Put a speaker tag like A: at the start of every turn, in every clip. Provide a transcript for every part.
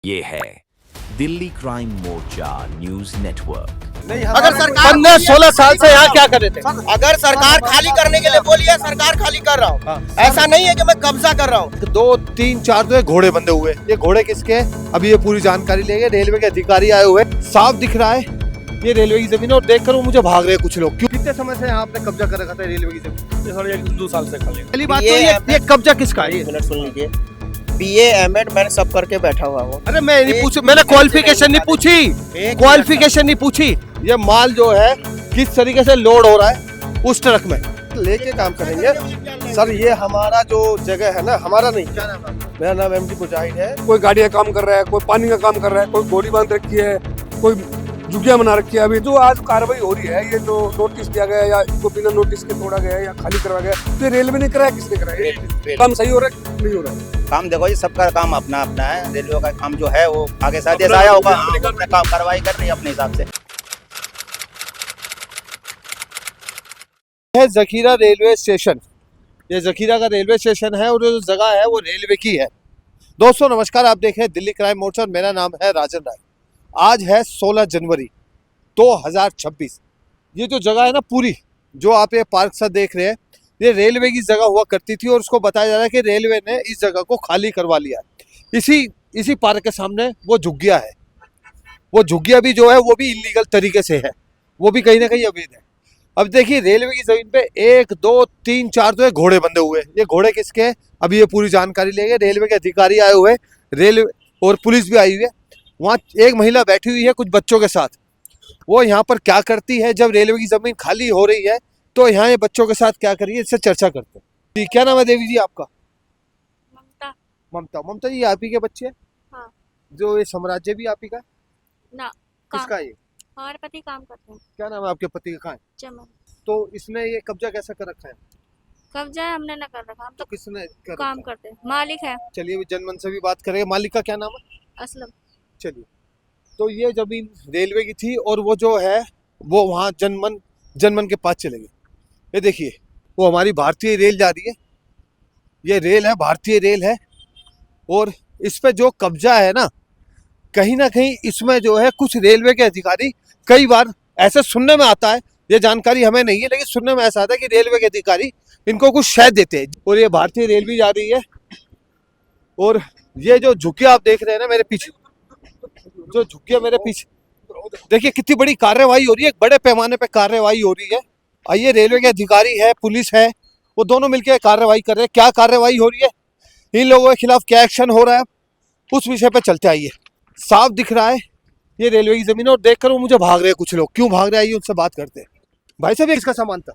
A: ये है दिल्ली क्राइम मोर्चा news network.
B: अगर सरकार 15-16 साल से यहाँ क्या कर रहे थे?
C: अगर सरकार खाली करने के लिए बोली है, सरकार खाली कर रहा हूँ। ऐसा नहीं है कि मैं कब्जा कर रहा हूँ।
B: 2, 3, 4 जो है घोड़े बंधे हुए। ये घोड़े किसके हैं? अभी ये पूरी जानकारी लेंगे। रेलवे के अधिकारी आए हुए, साफ दिख रहा है ये रेलवे की जमीन, और देखकर वो मुझे भाग रहे हैं कुछ लोग। क्यों? कितने समय से यहाँ आपने कब्जा कर रखा था रेलवे की जमीन?
D: ये साढ़े 1-2 साल से खाली।
B: पहली बात तो ये कब्जा किसका है?
C: मिनट सुन लीजिए। BA M.Ed मैंने सब करके बैठा हुआ हूँ।
B: अरे मैं नहीं पूछी, मैंने क्वालिफिकेशन नहीं पूछी, क्वालिफिकेशन नहीं पूछी। ये माल जो है किस तरीके से लोड हो रहा है उस ट्रक में लेके काम करेंगे। सर ये हमारा जो जगह है ना, हमारा नहीं। क्या नाम है? मेरा नाम MD मुजाहिद है।
D: कोई गाड़ी का काम कर रहा है, कोई पानी का काम कर रहा है, कोई घोड़ी बांध रखी है, कोई झुग्गियां बना रखी है। अभी जो आज कार्रवाई हो रही है, ये जो नोटिस दिया गया या इनको बिना नोटिस के तोड़ा गया या खाली करवाया गया, तो रेलवे ने कराया, किसने कराया? काम सही हो रहा है नहीं हो रहा है?
E: काम देखो जी, सबका काम अपना अपना है। रेलवे का काम जो है वो आगे से आदेश आया होगा, अपना काम कार्रवाई कर रही है अपने हिसाब से।
B: है जखीरा रेलवे स्टेशन। ये जखीरा का रेलवे स्टेशन है और जो जगह है वो रेलवे की है। दोस्तों नमस्कार, आप देख रहे हैं दिल्ली क्राइम मोर्चा और मेरा नाम है राजन राय। आज है 16 जनवरी 2026। ये जो जगह है ना पूरी, जो आप ये पार्क सा देख रहे हैं, ये रेलवे की जगह हुआ करती थी और उसको बताया जा रहा है कि रेलवे ने इस जगह को खाली करवा लिया है। इसी पार्क के सामने वो झुग्गिया है। वो झुग्गिया भी जो है वो भी इलीगल तरीके से है, वो भी कहीं ना कहीं अवैध है। अब देखिए रेलवे की जमीन पे 1, 2, 3, 4 जो है घोड़े बंधे हुए। ये घोड़े किसके हैं? अभी ये पूरी जानकारी लेंगे। रेलवे के अधिकारी आए हुए, रेलवे और पुलिस भी आई हुई है। वहाँ एक महिला बैठी हुई है कुछ बच्चों के साथ। वो यहाँ पर क्या करती है जब रेलवे की जमीन खाली हो रही है, तो यहाँ ये बच्चों के साथ क्या करिए, इससे चर्चा करते हैं। क्या नाम है देवी जी आपका? ममता जी, आप ही के बच्चे हैं?
F: हाँ।
B: जो ये साम्राज्य भी आप ही का है?
F: ना
B: किसका है ये?
F: हमारे पति काम करते हैं।
B: क्या नाम है आपके पति का? कहाँ है?
F: चमन।
B: तो इसने ये कब्जा कैसा कर रखा है?
F: कब्जा है हमने ना कर रखा, हम
B: तो
F: तो
B: किसने कर
F: काम
B: रखा है?
F: करते हैं, मालिक है
B: चलिए अभी जनमन से भी बात करेंगे। मालिक का क्या नाम है?
F: असलम।
B: चलिए, तो ये जमीन रेलवे की थी और वो जो है वो वहाँ जनमन के पास चले गए। ये देखिए वो हमारी भारतीय रेल जा रही है। ये रेल है, भारतीय रेल है, और इस पे जो कब्जा है ना कहीं इसमें जो है कुछ रेलवे के अधिकारी, कई बार ऐसे सुनने में आता है, ये जानकारी हमें नहीं है लेकिन सुनने में ऐसा आता है कि रेलवे के अधिकारी इनको कुछ शय देते हैं। और ये भारतीय रेल भी जा रही है। और ये जो झुग्गिया आप देख रहे हैं ना मेरे पीछे, जो झुग्गिया मेरे पीछे, देखिए कितनी बड़ी कार्रवाई हो रही है, बड़े पैमाने पे कार्रवाई हो रही है। आइए, रेलवे के अधिकारी है, पुलिस है, वो दोनों मिलकर कार्रवाई कर रहे हैं। क्या कार्रवाई हो रही है, इन लोगों के खिलाफ क्या एक्शन हो रहा है, उस विषय पे चलते। आइए, साफ दिख रहा है ये रेलवे की जमीन, और देखकर वो मुझे भाग रहे हैं कुछ लोग। क्यों भाग रहे हैं आइए उनसे बात करते हैं। भाई साहब, ये किसका सामान था?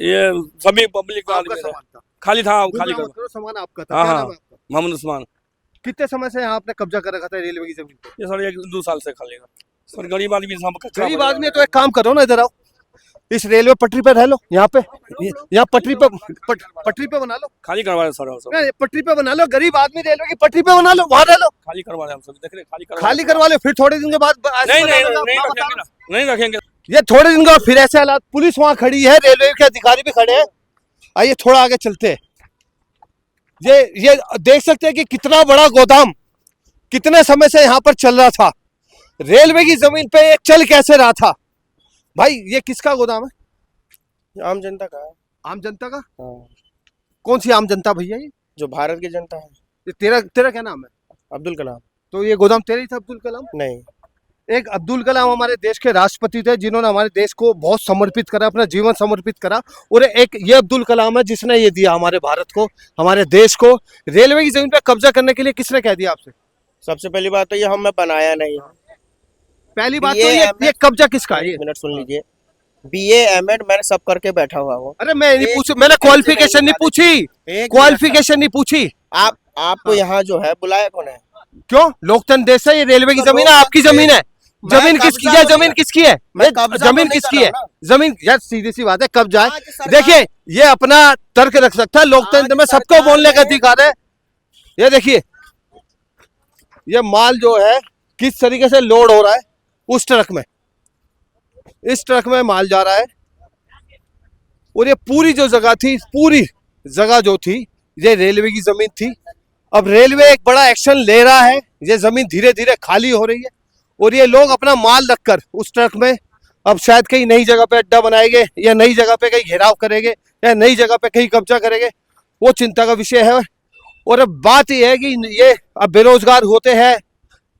D: ये सभी पब्लिक का
B: आपका सामान था?
D: खाली था, खाली कर।
B: सामान आपका था?
D: हाँ,
B: क्या
D: हाँ।
B: नाम है आपका?
D: मोहम्मद उस्मान।
B: कितने समय से यहाँ आपने कब्जा कर रखा था रेलवे की जमीन पे?
D: ये साढ़े 1-2 साल से खाली। और गरीब आदमी
B: गरीब आदमी है तो एक काम करो ना, इधर आओ, इस रेलवे पटरी पे रह लो। यहाँ पे, यहाँ पटरी पे बना लो।
D: खाली करवा रहे सर,
B: पटरी पे बना लो। गरीब आदमी रेलवे की पटरी पे बना लो, वहाँ रह लो।
D: खाली करवा रहे हम सब, देख रहे
B: खाली करवा लो, फिर थोड़े दिन के बाद
D: नहीं रखेंगे।
B: ये थोड़े दिन के बाद फिर ऐसे हालात। पुलिस वहाँ खड़ी है, रेलवे के अधिकारी भी खड़े हैं। आइए थोड़ा आगे चलते हैं। ये देख सकते हैं कि कितना बड़ा गोदाम कितने समय से यहाँ पर चल रहा था। रेलवे की जमीन पे ये चल कैसे रहा था? भाई ये किसका गोदाम है?
C: आम जनता का है।
B: आम जनता का?
C: हाँ।
B: कौन सी आम जनता भैया? ये
C: जो भारत की जनता है।
B: ये तेरा क्या नाम है?
C: अब्दुल कलाम।
B: तो ये गोदाम तेरा ही था अब्दुल कलाम?
C: नहीं,
B: एक अब्दुल कलाम हमारे देश के राष्ट्रपति थे, जिन्होंने हमारे देश को बहुत समर्पित करा, अपना जीवन समर्पित करा। और एक ये अब्दुल कलाम है जिसने ये दिया हमारे भारत को, हमारे देश को। रेलवे की जमीन पे कब्जा करने के लिए किसने कह दिया आपसे?
C: सबसे पहली बात तो ये हमने बनाया नहीं।
B: पहली बात तो ये कब्जा किसका है?
C: मिनट सुन लीजिए। BA M.Ed मैंने सब करके बैठा हुआ हूँ।
B: अरे मैं नहीं पूछी, मैंने क्वालिफिकेशन नहीं पूछी, क्वालिफिकेशन नहीं पूछी।
C: आपको यहाँ जो है बुलाया कौन है?
B: क्यों? लोकतंत्र देश है, ये रेलवे की जमीन है, आपकी जमीन है। जमीन किसकी है? जमीन किसकी है? जमीन किसकी है? जमीन यार सीधी सी बात है, कब्जा है। देखिए ये अपना तर्क रख सकता है, लोकतंत्र में सबको बोलने का अधिकार है। ये देखिए ये माल जो है किस तरीके से लोड हो रहा है उस ट्रक में, इस ट्रक में माल जा रहा है। और ये पूरी जो जगह थी, पूरी जगह जो थी ये रेलवे की जमीन थी। अब रेलवे एक बड़ा एक्शन ले रहा है ये जमीन धीरे धीरे खाली हो रही है और ये लोग अपना माल रखकर उस ट्रक में अब शायद कहीं नई जगह पे अड्डा बनाएंगे या नई जगह पे कहीं घेराव करेंगे या नई जगह पे कहीं कब्जा करेंगे, वो चिंता का विषय है। और अब बात यह है कि ये अब बेरोजगार होते हैं,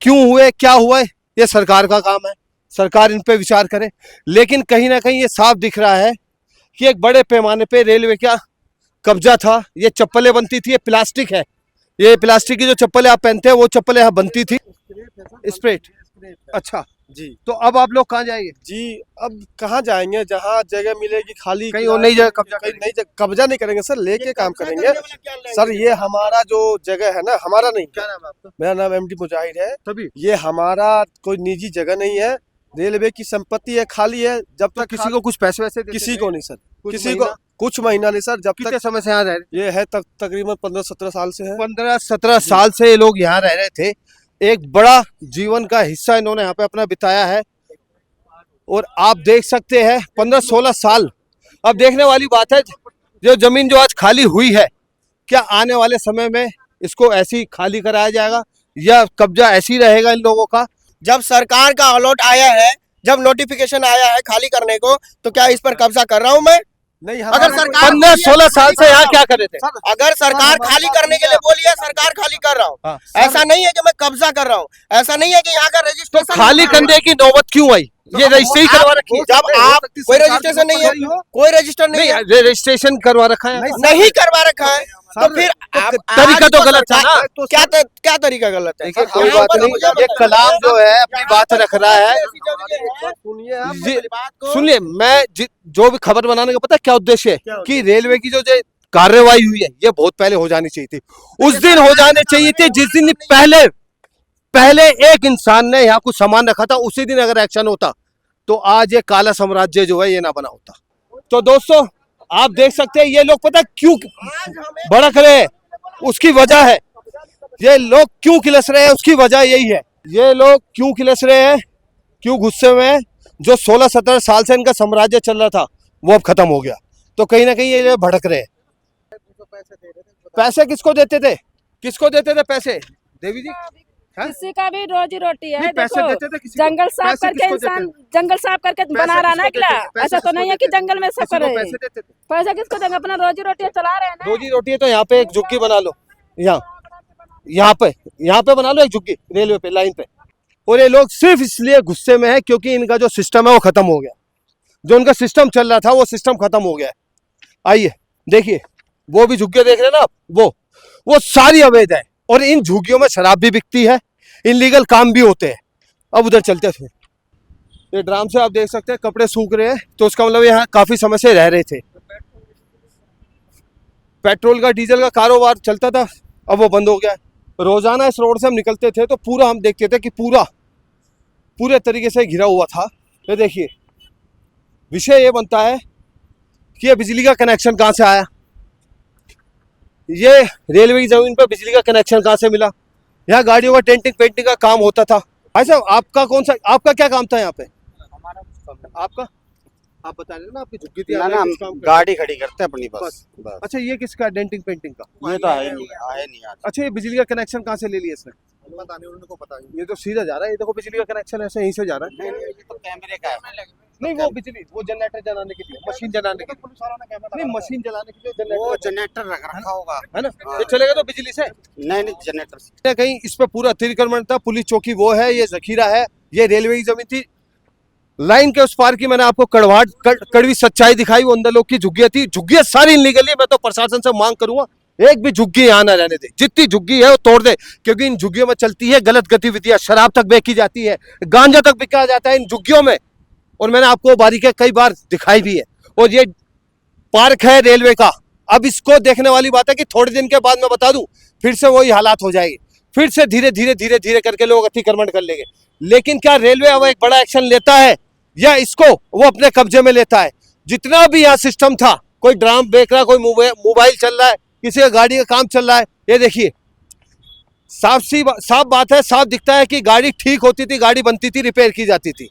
B: क्यों हुए, क्या हुआ है, ये सरकार का काम है, सरकार इन पे विचार करे। लेकिन कहीं ना कहीं ये साफ दिख रहा है कि एक बड़े पैमाने पे रेलवे का कब्जा था। ये चप्पलें बनती थी, ये प्लास्टिक है, ये प्लास्टिक की जो चप्पलें आप पहनते हैं वो चप्पलें यहाँ बनती थी। स्प्रेट, अच्छा
G: जी
B: तो अब आप लोग कहाँ जाएंगे?
G: जी, अब कहाँ जाएंगे? जहाँ जगह मिलेगी खाली,
B: कहीं और नई जगह कब्जा
G: कहीं नई जगह कब्जा नहीं करेंगे सर, लेके काम करेंगे सर। ये हमारा जो जगह है ना, हमारा नहीं।
B: क्या नाम है आपका?
G: मेरा नाम एमडी मुजाहिद है।
B: तभी
G: ये हमारा कोई निजी जगह नहीं है, रेलवे की संपत्ति है, खाली है। जब तक
B: किसी को कुछ पैसे वैसे देते
G: किसी
B: थे?
G: को नहीं सर,
B: कुछ
G: किसी
B: महीना?
G: को कुछ महीना नहीं सर। जब
B: कितने
G: तक
B: समय से यहाँ रह रहे?
G: ये है तकरीबन 15-17 साल से है।
B: 15-17 साल से ये लोग यहाँ रह रहे थे। एक बड़ा जीवन का हिस्सा इन्होंने यहाँ पे अपना बिताया है और आप देख सकते हैं 15-16 साल। अब देखने वाली बात है, जो जमीन जो आज खाली हुई है, क्या आने वाले समय में इसको ऐसे ही खाली कराया जाएगा या कब्जा ऐसे ही रहेगा इन लोगों का?
C: जब सरकार का अलॉट आया है, जब नोटिफिकेशन आया है खाली करने को, तो क्या इस पर कब्जा कर रहा हूं मैं?
G: नहीं,
C: अगर सरकार
B: 15-16 साल से यहाँ क्या कर रहे थे?
C: अगर सरकार खाली करने के लिए बोली है, सरकार खाली कर रहा हूँ।
B: हाँ।
C: ऐसा नहीं है कि मैं कब्जा कर रहा हूँ, ऐसा नहीं है कि यहाँ का
B: तो
C: रजिस्ट्रेशन
B: खाली करने की नौबत क्यों आई? ये रजिस्ट्री करवा रखी है।
C: जब आप कोई रजिस्ट्रेशन नहीं है, कोई रजिस्टर नहीं है,
B: नहीं, रजिस्ट्रेशन करवा रखा है।
C: नहीं करवा रखा है, तो फिर आप
B: तरीका तो गलत था ना।
C: क्या तरीका गलत है?
B: देखिए कोई बात नहीं, ये कलाम जो है अपनी बात रख रहा है।
G: सुनिए आप
B: जी, सुनिए, मैं जो भी खबर बनाने का पता है क्या उद्देश्य है कि रेलवे की जो कार्रवाई हुई है ये बहुत पहले हो जानी चाहिए थी। उस दिन हो जाने चाहिए थे जिस दिन पहले एक इंसान ने यहाँ कुछ सामान रखा था, उसी दिन अगर एक्शन होता तो आज ये काला साम्राज्य जो है ये ना बना होता। तो दोस्तों आप देख सकते हैं ये लोग पता क्यों भड़क रहे हैं, उसकी वजह है। ये लोग क्यों खिलस रहे हैं, उसकी वजह यही है। ये लोग क्यों खिलस रहे हैं, क्यों गुस्से हुए हैं? जो 16-17 साल से इनका साम्राज्य चल रहा था वो अब खत्म हो गया, तो कहीं ना कहीं ये लोग भड़क रहे हैं। पैसे किसको देते थे, किसको देते थे पैसे? देवी जी,
H: किसी का भी रोजी रोटी है।
B: पैसे
H: देखो
B: देते थे किसी को?
H: जंगल साफ
B: पैसे
H: करके
B: किसको
H: इंसान
B: देते
H: जंगल साफ करके बना रहा ना अगला।
B: पैसे
H: ऐसा तो
B: किसको
H: नहीं है कि
B: देते थे?
H: जंगल में सब
B: किसी को
H: करे।
B: पैसे देते थे?
H: पैसा किसको देंगे? अपना रोजी रोटी चला रहे हैं ना।
B: रोजी रोटी है तो यहाँ पे एक झुग्गी बना लो, यहाँ पे बना लो एक झुग्गी रेलवे पे लाइन पे। और ये लोग सिर्फ इसलिए गुस्से में है क्योंकि इनका जो सिस्टम है वो खत्म हो गया, जो उनका सिस्टम चल रहा था वो सिस्टम खत्म हो गया है। आइए देखिए, वो भी झुग्गियां देख रहे हैं ना आप, वो सारी अवैध है और इन झुग्गियों में शराब भी बिकती है, इनलीगल काम भी होते हैं। अब उधर चलते थे, ये ड्राम से आप देख सकते हैं कपड़े सूख रहे हैं, तो उसका मतलब यहाँ काफी समय से रह रहे थे। पेट्रोल का डीजल का कारोबार चलता था, अब वो बंद हो गया है। रोजाना इस रोड से हम निकलते थे तो पूरा हम देखते थे कि पूरे तरीके से घिरा हुआ था। ये देखिए, विषय ये बनता है कि ये बिजली का कनेक्शन कहाँ से आया, ये रेलवे की जमीन पर बिजली का कनेक्शन कहाँ से मिला? यहाँ गाड़ियों का डेंटिंग पेंटिंग का काम होता था। अच्छा, आपका क्या काम था यहाँ पे? आपका आप बता रहे ना, आपकी झुग्गी थी,
E: ना
B: आप
E: ना,
B: किस काम करते
E: गाड़ी खड़ी करते हैं अपनी बस।
B: हैं? अच्छा, ये किसका डेंटिंग पेंटिंग का?
E: ये तो आए नहीं आज।
B: अच्छा, ये बिजली का कनेक्शन कहाँ से ले लिया इसने?
G: पता नहीं, उनको पता नहीं।
B: ये तो सीधा जा रहा है, ये देखो बिजली का कनेक्शन ऐसे यहीं से जा रहा है।
E: ये तो कैमरे का है।
B: नहीं, वो बिजली, वो जनरेटर जलाने के लिए, मशीन जलाने के लिए, नहीं मशीन जलाने के लिए
E: वो
B: जनरेटर
E: जनरेटर रखा होगा,
B: है ना, ये चलेगा तो बिजली से।
E: नहीं जनरेटर
B: कहीं इस पे पूरा अतिक्रमण था, पुलिस चौकी वो है, ये जखीरा है, ये रेलवे की जमीन थी। लाइन के उस पार की मैंने आपको कड़वी सच्चाई दिखाई, वो अंदर लोग की झुग्गियां थी, झुग्गियां सारी इनलीगल है। मैं तो प्रशासन से मांग करूंगा एक भी झुग्गी यहाँ ना रहने दे, जितनी झुग्गी है वो तोड़ दे, क्योंकि इन झुग्गियों में चलती है गलत गतिविधियां, शराब तक बेची जाती है, गांजा तक बिका जाता है इन झुग्गियों में, और मैंने आपको बारीकियां कई बार दिखाई भी है। और ये पार्क है रेलवे का, अब इसको देखने वाली बात है कि थोड़े दिन के बाद मैं बता दूं फिर से वही हालात हो जाएगी, फिर से धीरे धीरे करके लोग अतिक्रमण कर लेंगे। लेकिन क्या रेलवे अब एक बड़ा एक्शन लेता है या इसको वो अपने कब्जे में लेता है? जितना भी यहाँ सिस्टम था, कोई ड्राम बेच रहा, कोई मोबाइल चल रहा है, किसी का गाड़ी का काम चल रहा है, ये देखिए साफ बात है, साफ दिखता है कि गाड़ी ठीक होती थी, गाड़ी बनती थी, रिपेयर की जाती थी।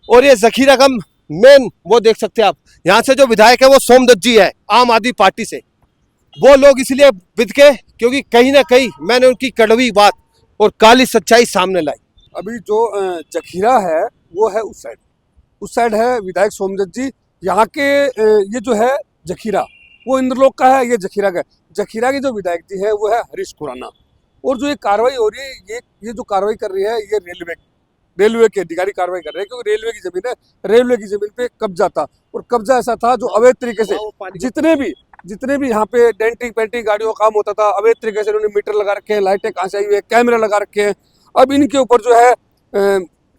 B: और ये जखीरा का मेन वो देख सकते हैं आप, यहाँ से जो विधायक है वो सोमदत्त जी है, आम आदमी पार्टी से। वो लोग इसलिए बिद के क्योंकि कहीं ना कहीं मैंने उनकी कड़वी बात और काली सच्चाई सामने लाई।
D: अभी जो जखीरा है वो है उस साइड है विधायक सोमदत्त जी। यहाँ के ये जो है जखीरा वो इंद्रलोक का है, ये जखीरा का है। जखीरा के जो विधायक जी है वो है हरीश खुराना। और जो ये कार्रवाई हो रही है ये जो कार्रवाई कर रही है ये रेलवे के अधिकारी कार्रवाई कर रहे हैं, क्योंकि रेलवे की जमीन है, रेलवे की जमीन पे कब्जा था। और कब्जा ऐसा था जो अवैध तरीके से जितने भी यहाँ पे डेंटिंग पेंटिंग गाड़ियों का काम होता था, अवैध तरीके से उन्होंने मीटर लगा रखे हैं, लाइटें कहाँ से आई हुई है, कैमरे लगा रखे हैं। अब इनके ऊपर जो है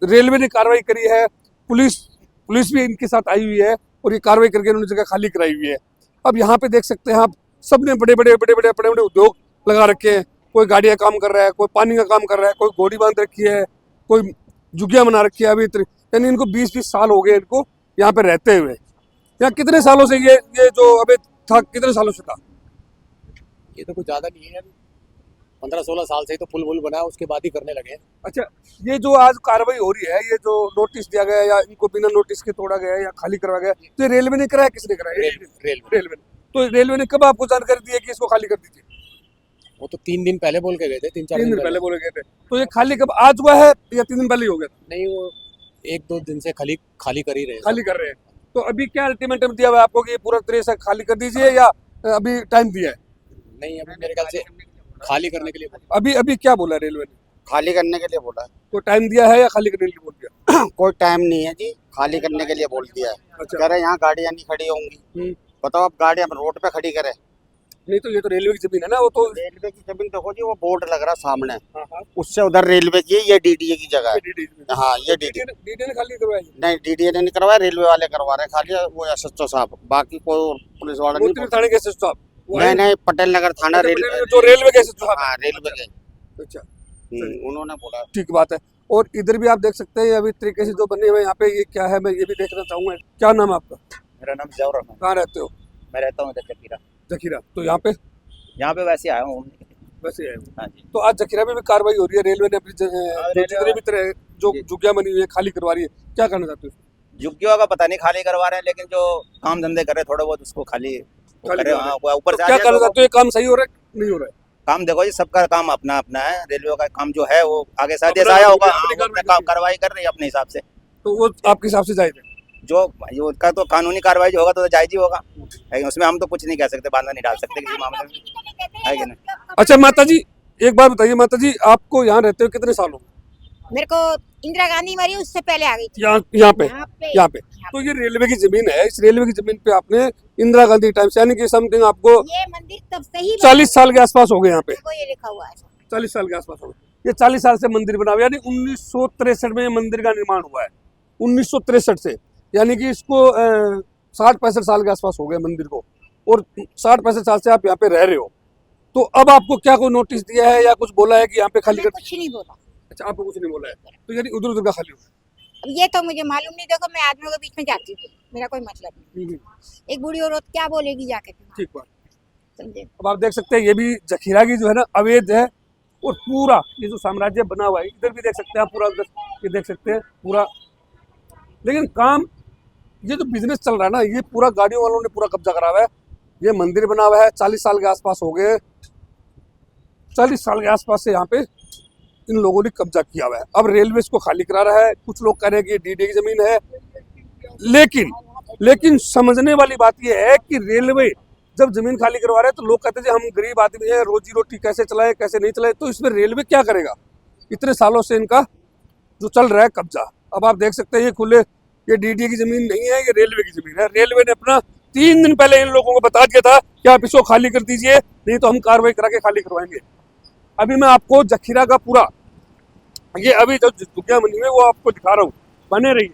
D: रेलवे ने कार्रवाई करी है, पुलिस भी इनके साथ आई हुई है और ये कार्रवाई करके इन्होंने जगह खाली कराई हुई है। अब यहाँ पे देख सकते हैं आप, सबने बड़े बड़े उद्योग लगा रखे हैं। कोई गाड़ियाँ काम कर रहा है, कोई पानी का काम कर रहा है, कोई घोड़ी बांध रखी है, कोई झुग्गियाँ बना रखी है। अभी यानी इनको 20-20 साल हो गए इनको यहाँ पे रहते हुए। यहाँ कितने सालों से ये जो अभी था, कितने सालों से था?
G: ये तो कुछ ज्यादा नहीं है, 15-16 साल से ही तो पुल बना है, उसके बाद ही करने लगे हैं।
D: अच्छा, ये जो आज कार्रवाई हो रही है, ये जो नोटिस दिया गया या इनको बिना नोटिस के तोड़ा गया या खाली करवाया गया, तो ये रेलवे ने कराया, किसने कराया? रेलवे ने। तो रेलवे ने कब आपको जानकारी दी है कि इसको खाली कर दीजिए?
G: वो तो 3 दिन पहले बोल के गए थे, 3-4
D: दिन पहले बोले गए थे। तो ये खाली कब आज हुआ है या 3 दिन पहले ही हो गया?
G: नहीं, वो 1-2 दिन से खाली कर ही रहे हैं।
D: खाली कर रहे हैं। तो अभी क्या अल्टीमेटम दिया हुआ है आपको कि ये पूरा तरह से खाली कर दीजिए या अभी टाइम दिया है?
G: नहीं, अभी मेरे ख्याल से खाली करने के लिए
D: अभी क्या बोला रेलवे ने?
E: खाली करने के लिए बोला है।
D: कोई टाइम दिया है या खाली करने के लिए बोल दिया?
E: कोई टाइम नहीं है जी, खाली करने के लिए बोल दिया है।
D: अच्छा।
E: कह रहे यहाँ गाड़ियाँ नहीं खड़ी होंगी। बताओ, आप गाड़ियाँ रोड पे खड़ी करें?
D: नहीं, तो ये तो रेलवे की जमीन है ना, वो तो
E: रेलवे की जमीन देखो जी, वो बोर्ड लग रहा सामने, उससे उधर रेलवे की है, ये डीडीए की जगह है। हाँ, ये
D: डीडीए ने खाली करवाई?
E: नहीं, डीडीए ने नहीं करवाया, रेलवे वाले करवा रहे हैं खाली, वो एसएचओ साहब, बाकी कोई पुलिस वाला नहीं।
D: थाने के एसएचओ साहब?
E: नहीं, पटेल नगर थाना
D: जो रेलवे के एसएचओ साहब?
E: हाँ, रेलवे के।
D: अच्छा,
E: उन्होंने बोला।
D: ठीक बात है। और इधर भी आप देख सकते हैं अभी तरीके से जो बने हुए यहाँ पे, ये क्या है मैं ये भी देखना चाहूंगा। क्या नाम है आपका?
E: मेरा नाम जौहर है।
D: कहाँ रहते हो?
E: मैं रहता हूँ
D: जखीरा। तो यहाँ पे
E: वैसे आया हूँ।
D: वैसे है।
E: हाँ जी।
D: तो आज जखीरा में भी कार्रवाई हो रही है, रेलवे ने अपनी जितने भी तरह जो झुग्गियाँ बनी हुई है खाली करवा रही है, क्या करना चाहते हो?
E: झुग्गियों का पता नहीं खाली करवा रहे हैं, लेकिन जो काम धंधे कर रहे थोड़े बहुत उसको खाली करे। ऊपर से
D: क्या करना चाहते हो? ये काम सही हो रहा है नहीं हो रहा है?
E: काम देखो जी, सबका काम अपना अपना है। रेलवे का काम जो है वो आगे से आदेश आया होगा, कार्रवाई कर रही है अपने हिसाब से।
D: तो वो आपके हिसाब से जायज है?
E: जो उसका तो कानूनी कार्रवाई जो होगा तो जायज ही होगा, लेकिन उसमें हम तो कुछ नहीं कह सकते, बांधा नहीं डाल सकते किसी मामले में, है कि नहीं?
D: अच्छा माता जी, एक बात बताइए माता जी, आपको यहाँ रहते हो कितने साल हो?
I: मेरे को इंदिरा गांधी मरी उससे पहले आ गई थी
D: यहाँ पे। तो ये रेलवे की जमीन है, इस रेलवे की जमीन पे आपने इंदिरा गांधी टाइम से, यानी कि समथिंग आपको
I: ये मंदिर तब से ही
D: 40 साल के आसपास हो गए यहाँ पे।
I: ये लिखा हुआ है
D: 40 साल के आसपास हो गए। ये 40 साल से मंदिर बना हुआ, यानी 1963 में मंदिर का निर्माण हुआ है, 1963 से। यानी कि इसको 60-65 साल के आसपास हो गए मंदिर को, और 60-65 साल से आप यहाँ पे रह रहे हो। तो अब आपको क्या कोई नोटिस दिया है या कुछ बोला है कि यहाँ पे खाली कर?
I: कुछ नहीं बोला।
D: अच्छा, आपको कुछ नहीं बोला है, तो यानी उधर का खाली हुआ?
I: अब ये तो मुझे मालूम नहीं। देखो, मैं आदमियों के बीच में जाती हूँ, मेरा कोई मतलब नहीं। एक बूढ़ी औरत क्या बोलेगी जाके?
D: ठीक बात,
I: समझे?
D: अब आप देख सकते हैं ये भी जखीरा की जो है ना अवैध है, और पूरा ये जो साम्राज्य बना हुआ है, इधर भी देख सकते हैं आप, पूरा ये देख सकते हैं पूरा। लेकिन काम, ये जो बिजनेस चल रहा है ना, ये पूरा गाड़ियों वालों ने पूरा कब्जा करा हुआ है। ये मंदिर बना हुआ है, 40 साल के आसपास हो गए, 40 साल के आसपास से यहाँ पे इन लोगों ने कब्जा किया हुआ है। अब रेलवे इसको खाली करा रहा है। कुछ लोग कह रहे हैं कि ये डीडीए की जमीन है, लेकिन समझने वाली बात यह है कि रेलवे जब जमीन खाली करवा रहे हैं तो लोग कहते हैं हम गरीब आदमी हैं, रोजी रोटी कैसे चलाए कैसे नहीं चलाए। तो इसमें रेलवे क्या करेगा? इतने सालों से इनका जो चल रहा है कब्जा। अब आप देख सकते हैं ये खुले, ये डीडीए की जमीन नहीं है, ये रेलवे की जमीन है। रेलवे ने अपना 3 दिन पहले इन लोगों को बता दिया था कि आप इसको खाली कर दीजिए, नहीं तो हम कार्रवाई करा के खाली करवाएंगे। अभी मैं आपको जखीरा का पूरा ये अभी जो झुग्गियां बनी हुई है वो आपको दिखा रहा हूँ, बने रहिए।